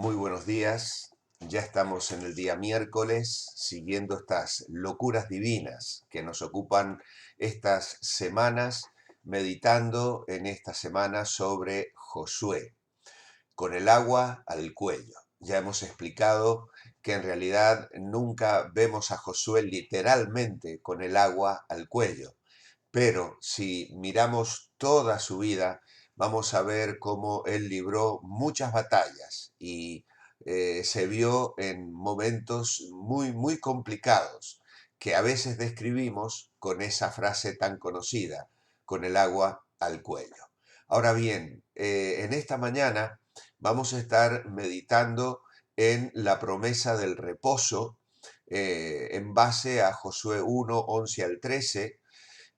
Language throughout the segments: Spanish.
Muy buenos días. Ya estamos en el día miércoles, siguiendo estas locuras divinas que nos ocupan estas semanas, meditando en esta semana sobre Josué, con el agua al cuello. Ya hemos explicado que en realidad nunca vemos a Josué literalmente con el agua al cuello, pero si miramos toda su vida, vamos a ver cómo él libró muchas batallas y se vio en momentos muy complicados que a veces describimos con esa frase tan conocida, con el agua al cuello. Ahora bien, en esta mañana vamos a estar meditando en la promesa del reposo en base a Josué 1, 11 al 13.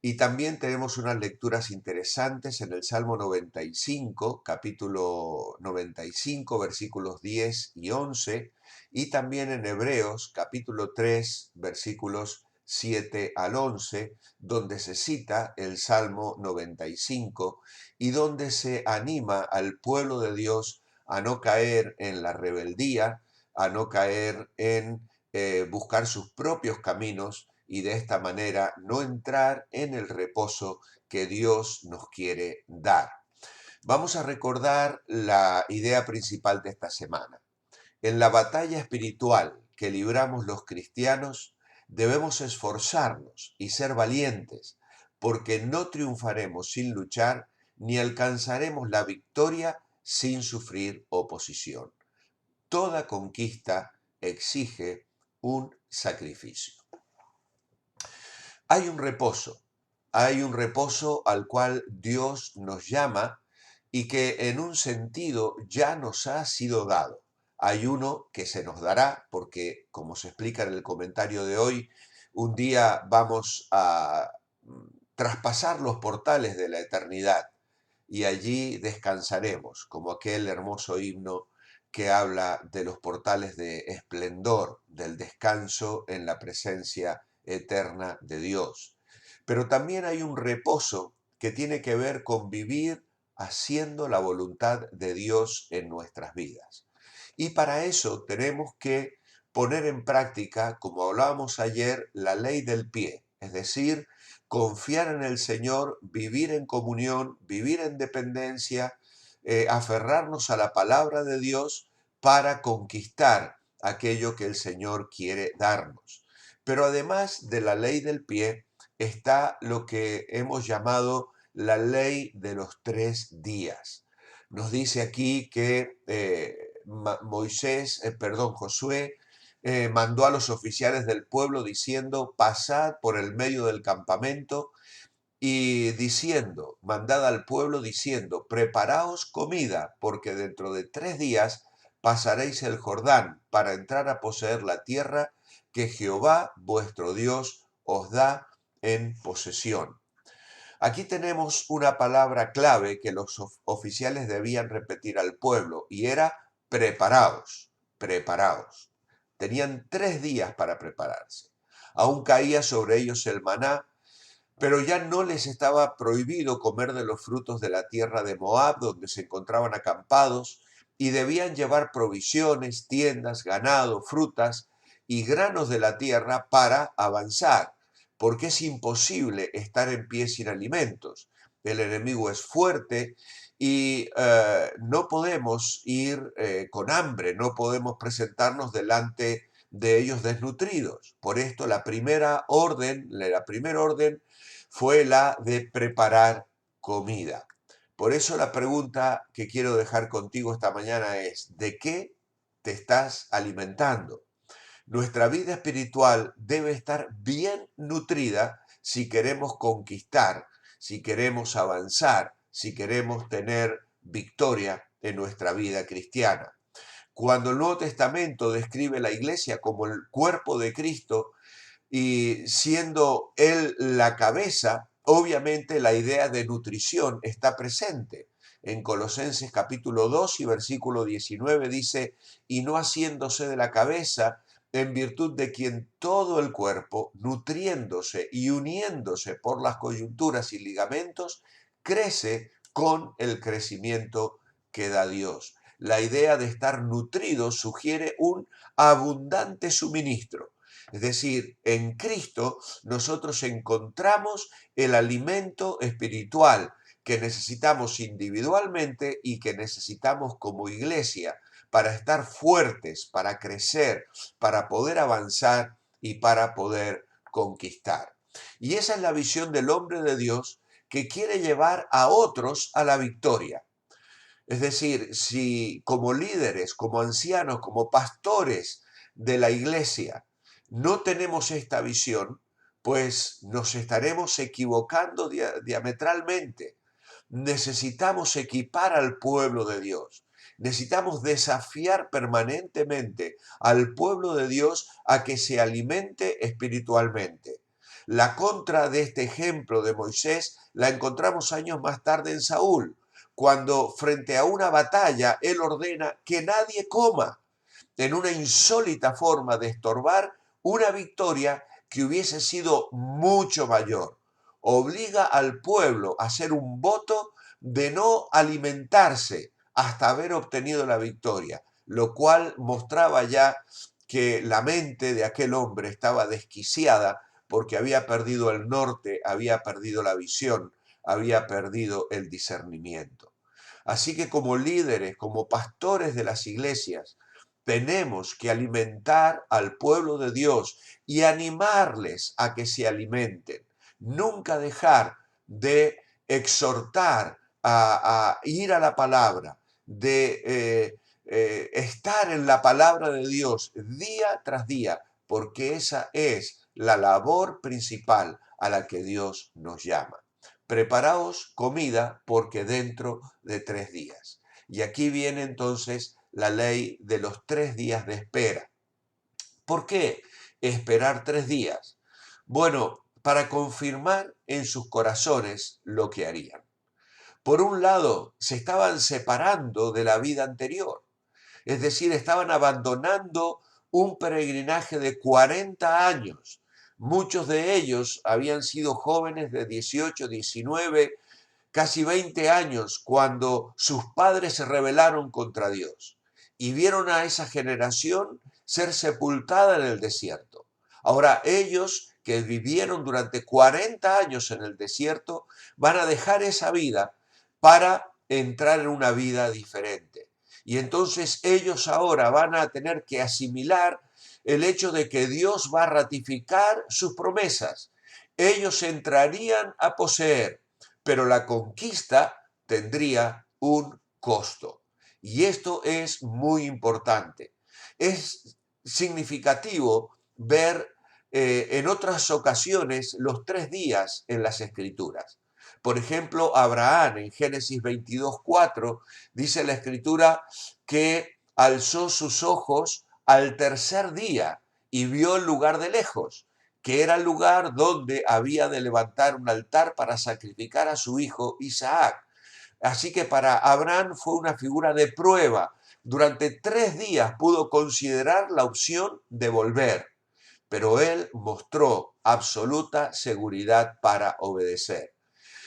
Y también tenemos unas lecturas interesantes en el Salmo 95, capítulo 95, versículos 10 y 11, y también en Hebreos, capítulo 3, versículos 7 al 11, donde se cita el Salmo 95 y donde se anima al pueblo de Dios a no caer en la rebeldía, a no caer en buscar sus propios caminos y de esta manera no entrar en el reposo que Dios nos quiere dar. Vamos a recordar la idea principal de esta semana. En la batalla espiritual que libramos los cristianos, debemos esforzarnos y ser valientes, porque no triunfaremos sin luchar ni alcanzaremos la victoria sin sufrir oposición. Toda conquista exige un sacrificio. Hay un reposo al cual Dios nos llama y que en un sentido ya nos ha sido dado. Hay uno que se nos dará porque, como se explica en el comentario de hoy, un día vamos a traspasar los portales de la eternidad y allí descansaremos, como aquel hermoso himno que habla de los portales de esplendor, del descanso en la presencia eterna de Dios. Pero también hay un reposo que tiene que ver con vivir haciendo la voluntad de Dios en nuestras vidas. Y para eso tenemos que poner en práctica, como hablábamos ayer, la ley del pie, es decir, confiar en el Señor, vivir en comunión, vivir en dependencia, aferrarnos a la palabra de Dios para conquistar aquello que el Señor quiere darnos. Pero además de la ley del pie, está lo que hemos llamado la ley de los 3 días. Nos dice aquí que Josué mandó a los oficiales del pueblo diciendo: pasad por el medio del campamento y diciendo, mandad al pueblo diciendo: preparaos comida, porque dentro de 3 días pasaréis el Jordán para entrar a poseer la tierra que Jehová vuestro Dios os da en posesión. Aquí tenemos una palabra clave que los oficiales debían repetir al pueblo y era: preparaos, preparaos. Tenían 3 días para prepararse. Aún caía sobre ellos el maná, pero ya no les estaba prohibido comer de los frutos de la tierra de Moab, donde se encontraban acampados, y debían llevar provisiones, tiendas, ganado, frutas y granos de la tierra para avanzar, porque es imposible estar en pie sin alimentos. El enemigo es fuerte y no podemos ir con hambre, no podemos presentarnos delante de ellos desnutridos. Por esto la primera orden fue la de preparar comida. Por eso la pregunta que quiero dejar contigo esta mañana es: ¿de qué te estás alimentando? Nuestra vida espiritual debe estar bien nutrida si queremos conquistar, si queremos avanzar, si queremos tener victoria en nuestra vida cristiana. Cuando el Nuevo Testamento describe la iglesia como el cuerpo de Cristo, y siendo él la cabeza, obviamente la idea de nutrición está presente. En Colosenses capítulo 2 y versículo 19 dice: y no haciéndose de la cabeza, en virtud de quien todo el cuerpo, nutriéndose y uniéndose por las coyunturas y ligamentos, crece con el crecimiento que da Dios. la idea de estar nutrido sugiere un abundante suministro. Es decir, en Cristo nosotros encontramos el alimento espiritual que necesitamos individualmente y que necesitamos como iglesia para estar fuertes, para crecer, para poder avanzar y para poder conquistar. Y esa es la visión del hombre de Dios que quiere llevar a otros a la victoria. Es decir, si como líderes, como ancianos, como pastores de la iglesia no tenemos esta visión, pues nos estaremos equivocando diametralmente. Necesitamos equipar al pueblo de Dios. Necesitamos desafiar permanentemente al pueblo de Dios a que se alimente espiritualmente. La contra de este ejemplo de Moisés la encontramos años más tarde en Saúl, cuando frente a una batalla él ordena que nadie coma, en una insólita forma de estorbar una victoria que hubiese sido mucho mayor. Obliga al pueblo a hacer un voto de no alimentarse hasta haber obtenido la victoria, lo cual mostraba ya que la mente de aquel hombre estaba desquiciada porque había perdido el norte, había perdido la visión, había perdido el discernimiento. Así que como líderes, como pastores de las iglesias, tenemos que alimentar al pueblo de Dios y animarles a que se alimenten. Nunca dejar de exhortar a ir a la palabra, de estar en la palabra de Dios día tras día, porque esa es la labor principal a la que Dios nos llama. Preparaos comida porque dentro de 3 días. Y aquí viene entonces la ley de los 3 días de espera. ¿Por qué esperar 3 días? Bueno, para confirmar en sus corazones lo que harían. Por un lado, se estaban separando de la vida anterior, es decir, estaban abandonando un peregrinaje de 40 años. Muchos de ellos habían sido jóvenes de 18, 19, casi 20 años cuando sus padres se rebelaron contra Dios y vieron a esa generación ser sepultada en el desierto. Ahora ellos que vivieron durante 40 años en el desierto van a dejar esa vida para entrar en una vida diferente. Y entonces ellos ahora van a tener que asimilar el hecho de que Dios va a ratificar sus promesas. Ellos entrarían a poseer, pero la conquista tendría un costo. Y esto es muy importante. Es significativo ver en otras ocasiones los 3 días en las Escrituras. Por ejemplo, Abraham en Génesis 22:4 dice la Escritura que alzó sus ojos al tercer día y vio el lugar de lejos, que era el lugar donde había de levantar un altar para sacrificar a su hijo Isaac. Así que para Abraham fue una figura de prueba. Durante 3 días pudo considerar la opción de volver, pero él mostró absoluta seguridad para obedecer.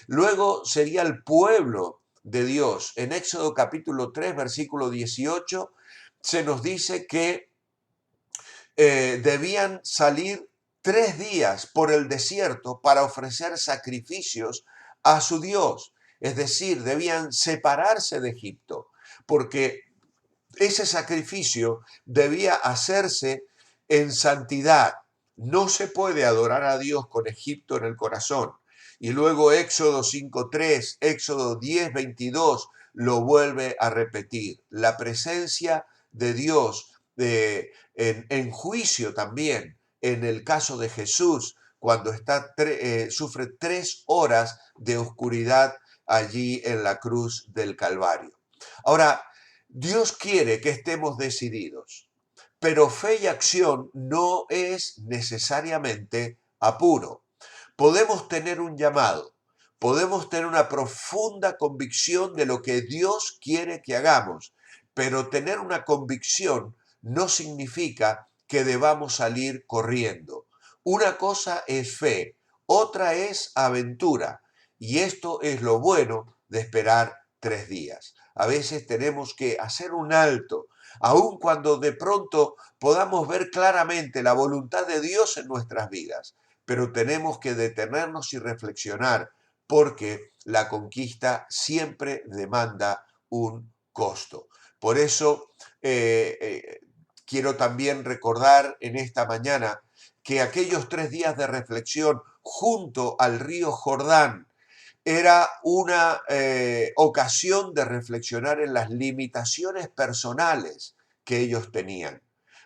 Luego sería el pueblo de Dios. En Éxodo capítulo 3, versículo 18, se nos dice que debían salir 3 días por el desierto para ofrecer sacrificios a su Dios. Es decir, debían separarse de Egipto, porque ese sacrificio debía hacerse en santidad. No se puede adorar a Dios con Egipto en el corazón. Y luego Éxodo 5:3, Éxodo 10:22 lo vuelve a repetir. La presencia de Dios en juicio también, en el caso de Jesús, cuando sufre 3 horas de oscuridad allí en la cruz del Calvario. Ahora, Dios quiere que estemos decididos, pero fe y acción no es necesariamente apuro. Podemos tener un llamado, podemos tener una profunda convicción de lo que Dios quiere que hagamos, pero tener una convicción no significa que debamos salir corriendo. Una cosa es fe, otra es aventura, y esto es lo bueno de esperar 3 días. A veces tenemos que hacer un alto, aun cuando de pronto podamos ver claramente la voluntad de Dios en nuestras vidas, pero tenemos que detenernos y reflexionar, porque la conquista siempre demanda un costo. Por eso quiero también recordar en esta mañana que aquellos 3 días de reflexión junto al río Jordán era una ocasión de reflexionar en las limitaciones personales que ellos tenían.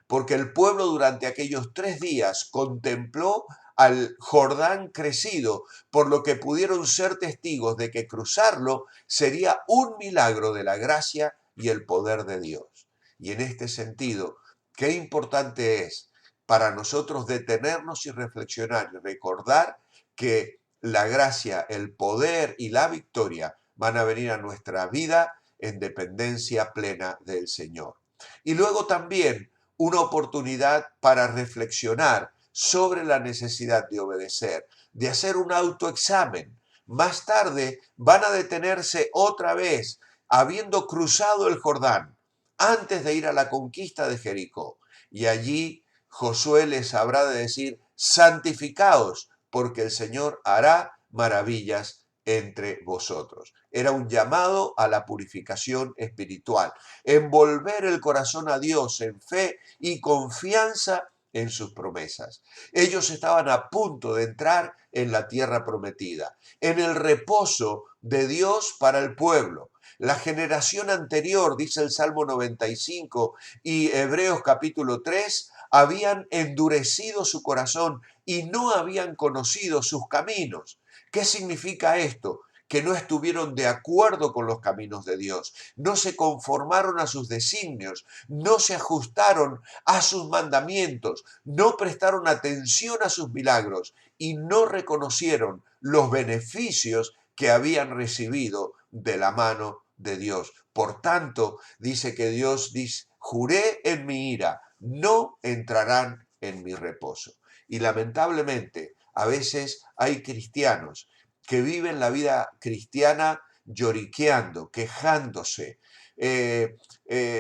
Porque el pueblo durante aquellos 3 días contempló al Jordán crecido, por lo que pudieron ser testigos de que cruzarlo sería un milagro de la gracia y el poder de Dios. Y en este sentido, qué importante es para nosotros detenernos y reflexionar y recordar que la gracia, el poder y la victoria van a venir a nuestra vida en dependencia plena del Señor. Y luego también una oportunidad para reflexionar sobre la necesidad de obedecer, de hacer un autoexamen. Más tarde van a detenerse otra vez, habiendo cruzado el Jordán, antes de ir a la conquista de Jericó. Y allí Josué les habrá de decir: santificaos, porque el Señor hará maravillas entre vosotros. Era un llamado a la purificación espiritual, envolver el corazón a Dios en fe y confianza en sus promesas. Ellos estaban a punto de entrar en la tierra prometida, en el reposo de Dios para el pueblo. La generación anterior, dice el Salmo 95 y Hebreos capítulo 3, habían endurecido su corazón y no habían conocido sus caminos. ¿Qué significa esto? Que no estuvieron de acuerdo con los caminos de Dios, no se conformaron a sus designios, no se ajustaron a sus mandamientos, no prestaron atención a sus milagros y no reconocieron los beneficios que habían recibido de la mano de Dios. Por tanto, dice que Dios dice: juré en mi ira, no entrarán en mi reposo. Y lamentablemente, a veces hay cristianos que viven la vida cristiana lloriqueando, quejándose,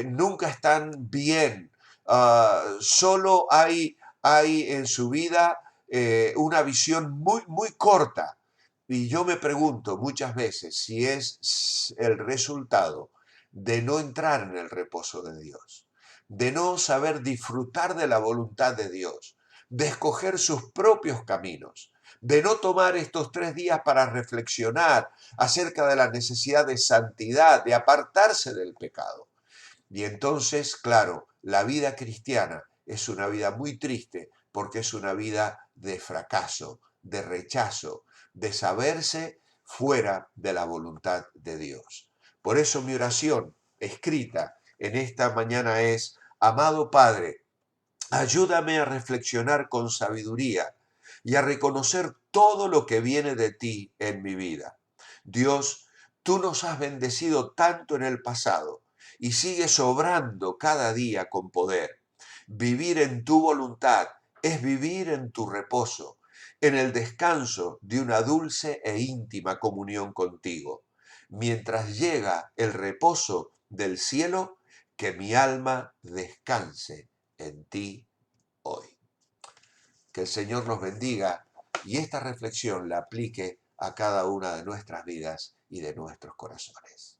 nunca están bien, solo hay en su vida una visión muy, muy corta. Y yo me pregunto muchas veces si es el resultado de no entrar en el reposo de Dios, de no saber disfrutar de la voluntad de Dios, de escoger sus propios caminos, de no tomar estos 3 días para reflexionar acerca de la necesidad de santidad, de apartarse del pecado. Y entonces, claro, la vida cristiana es una vida muy triste, porque es una vida de fracaso, de rechazo, de saberse fuera de la voluntad de Dios. Por eso mi oración escrita en esta mañana es: amado Padre, ayúdame a reflexionar con sabiduría y a reconocer todo lo que viene de ti en mi vida. Dios, tú nos has bendecido tanto en el pasado y sigues obrando cada día con poder. Vivir en tu voluntad es vivir en tu reposo, en el descanso de una dulce e íntima comunión contigo. Mientras llega el reposo del cielo, que mi alma descanse en ti hoy. Que el Señor nos bendiga y esta reflexión la aplique a cada una de nuestras vidas y de nuestros corazones.